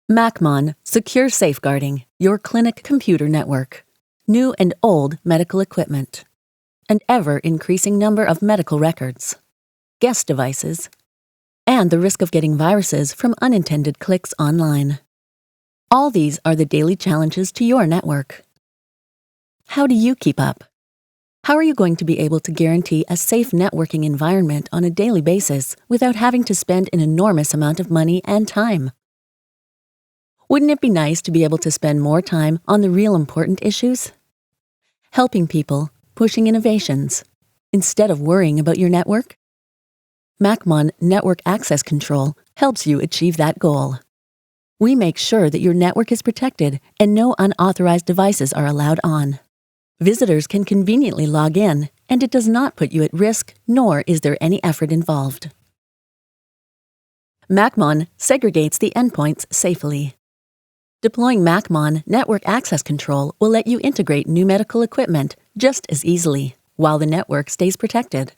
macmon Secure Safeguarding, your clinic computer network. New and old medical equipment. An ever-increasing number of medical records. Guest devices. And the risk of getting viruses from unintended clicks online. All these are the daily challenges to your network. How do you keep up? How are you going to be able to guarantee a safe networking environment on a daily basis without having to spend an enormous amount of money and time? Wouldn't it be nice to be able to spend more time on the real important issues? Helping people, pushing innovations, instead of worrying about your network? macmon Network Access Control helps you achieve that goal. We make sure that your network is protected and no unauthorized devices are allowed on. Visitors can conveniently log in, and it does not put you at risk, nor is there any effort involved. macmon segregates the endpoints safely. Deploying macmon Network Access Control will let you integrate new medical equipment just as easily, while the network stays protected.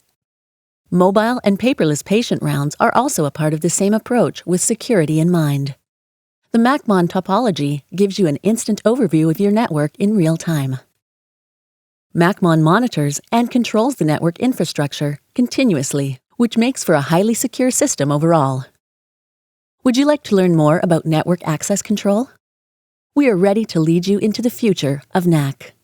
Mobile and paperless patient rounds are also a part of the same approach with security in mind. The macmon topology gives you an instant overview of your network in real time. macmon monitors and controls the network infrastructure continuously, which makes for a highly secure system overall. Would you like to learn more about network access control? We are ready to lead you into the future of NAC.